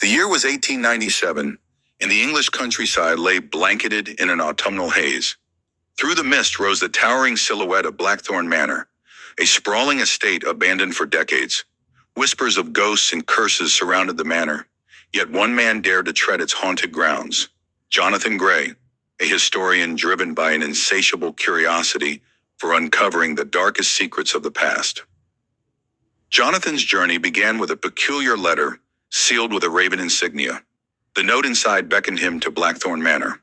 The year was 1897, and the English countryside lay blanketed in an autumnal haze. Through the mist rose the towering silhouette of Blackthorn Manor, a sprawling estate abandoned for decades. Whispers of ghosts and curses surrounded the manor, yet one man dared to tread its haunted grounds. Jonathan Gray, a historian driven by an insatiable curiosity for uncovering the darkest secrets of the past. Jonathan's journey began with a peculiar letter sealed with a raven insignia. The note inside beckoned him to Blackthorn Manor.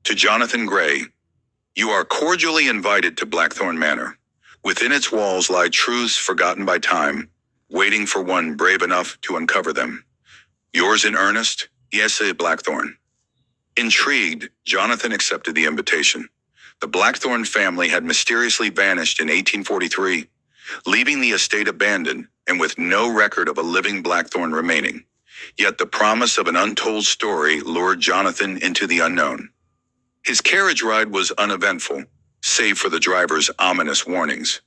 To Jonathan Gray, you are cordially invited to Blackthorn Manor. Within its walls lie truths forgotten by time, waiting for one brave enough to uncover them. Yours in earnest, E.S.A. Blackthorn. Intrigued, Jonathan accepted the invitation. The Blackthorn family had mysteriously vanished in 1843, leaving the estate abandoned and with no record of a living Blackthorn remaining. Yet the promise of an untold story lured Jonathan into the unknown. His carriage ride was uneventful, save for the driver's ominous warnings.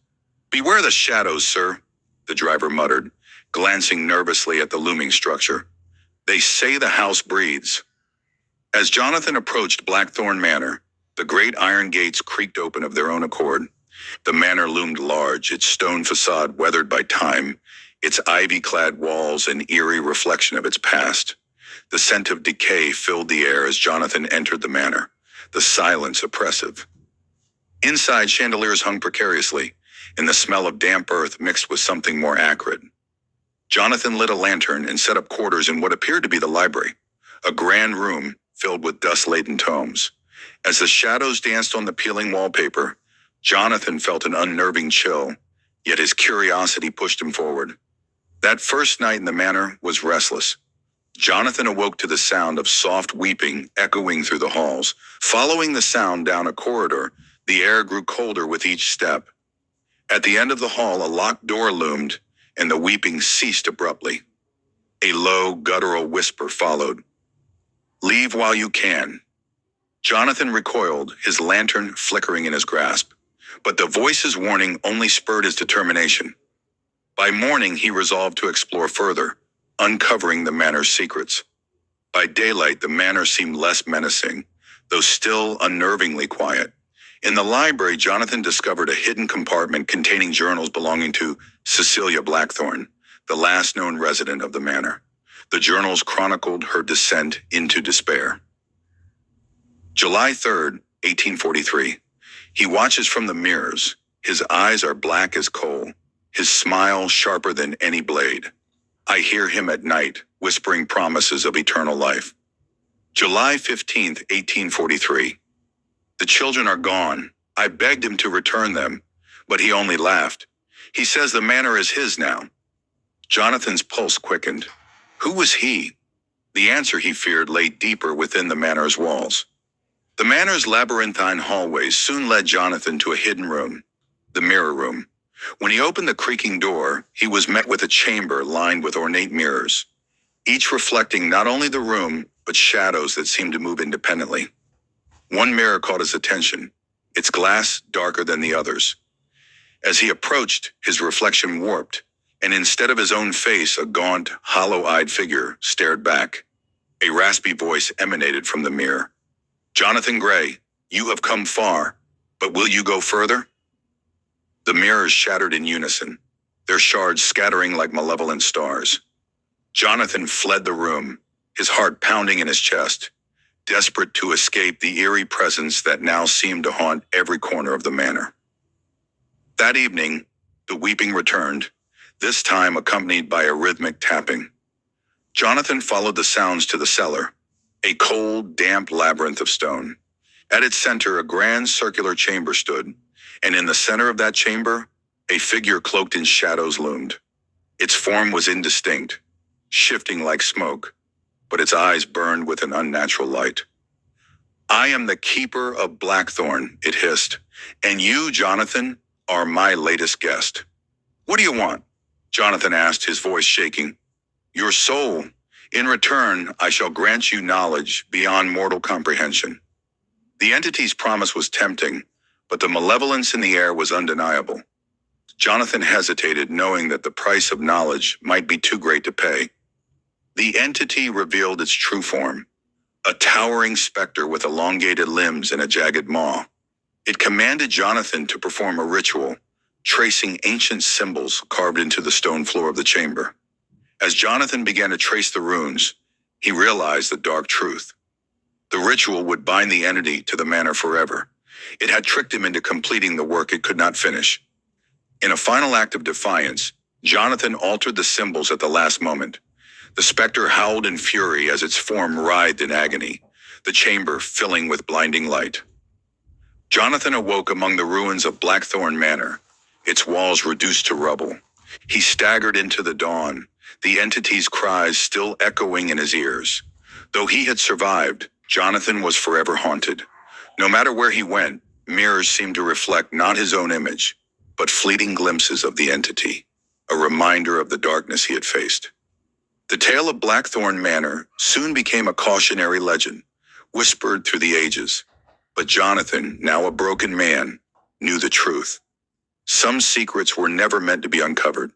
"Beware the shadows, sir," the driver muttered, glancing nervously at the looming structure. "They say the house breathes." As Jonathan approached Blackthorn Manor, the great iron gates creaked open of their own accord. The manor loomed large, its stone facade weathered by time, its ivy-clad walls an eerie reflection of its past. The scent of decay filled the air as Jonathan entered the manor, the silence oppressive. Inside, chandeliers hung precariously, and the smell of damp earth mixed with something more acrid. Jonathan lit a lantern and set up quarters in what appeared to be the library, a grand room filled with dust-laden tomes. As the shadows danced on the peeling wallpaper, Jonathan felt an unnerving chill, yet his curiosity pushed him forward. That first night in the manor was restless. Jonathan awoke to the sound of soft weeping echoing through the halls. Following the sound down a corridor, the air grew colder with each step. At the end of the hall, a locked door loomed, and the weeping ceased abruptly. A low, guttural whisper followed. "Leave while you can." Jonathan recoiled, his lantern flickering in his grasp. But the voice's warning only spurred his determination. By morning, he resolved to explore further, uncovering the manor's secrets. By daylight, the manor seemed less menacing, though still unnervingly quiet. In the library, Jonathan discovered a hidden compartment containing journals belonging to Cecilia Blackthorn, the last known resident of the manor. The journals chronicled her descent into despair. July 3rd, 1843. He watches from the mirrors. His eyes are black as coal, his smile sharper than any blade. I hear him at night, whispering promises of eternal life. July 15th, 1843. The children are gone. I begged him to return them, but he only laughed. He says the manor is his now. Jonathan's pulse quickened. Who was he? The answer, he feared, lay deeper within the manor's walls. The manor's labyrinthine hallways soon led Jonathan to a hidden room, the mirror room. When he opened the creaking door, he was met with a chamber lined with ornate mirrors, each reflecting not only the room, but shadows that seemed to move independently. One mirror caught his attention, its glass darker than the others. As he approached, his reflection warped, and instead of his own face, a gaunt, hollow-eyed figure stared back. A raspy voice emanated from the mirror. "Jonathan Gray, you have come far, but will you go further?" The mirrors shattered in unison, their shards scattering like malevolent stars. Jonathan fled the room, his heart pounding in his chest, desperate to escape the eerie presence that now seemed to haunt every corner of the manor. That evening, the weeping returned, this time accompanied by a rhythmic tapping. Jonathan followed the sounds to the cellar, a cold, damp labyrinth of stone. At its center, a grand circular chamber stood, and in the center of that chamber, a figure cloaked in shadows loomed. Its form was indistinct, shifting like smoke, but its eyes burned with an unnatural light. "I am the keeper of Blackthorn," it hissed, "and you, Jonathan, are my latest guest." "What do you want?" Jonathan asked, his voice shaking. "Your soul. In return, I shall grant you knowledge beyond mortal comprehension." The entity's promise was tempting, but the malevolence in the air was undeniable. Jonathan hesitated, knowing that the price of knowledge might be too great to pay. The entity revealed its true form, a towering specter with elongated limbs and a jagged maw. It commanded Jonathan to perform a ritual, tracing ancient symbols carved into the stone floor of the chamber. As Jonathan began to trace the runes, he realized the dark truth. The ritual would bind the entity to the manor forever. It had tricked him into completing the work it could not finish. In a final act of defiance, Jonathan altered the symbols at the last moment. The specter howled in fury as its form writhed in agony, the chamber filling with blinding light. Jonathan awoke among the ruins of Blackthorn Manor, its walls reduced to rubble. He staggered into the dawn, the entity's cries still echoing in his ears. Though he had survived, Jonathan was forever haunted. No matter where he went, mirrors seemed to reflect not his own image, but fleeting glimpses of the entity, a reminder of the darkness he had faced. The tale of Blackthorn Manor soon became a cautionary legend, whispered through the ages. But Jonathan, now a broken man, knew the truth. Some secrets were never meant to be uncovered.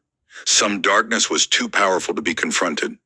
Some darkness was too powerful to be confronted.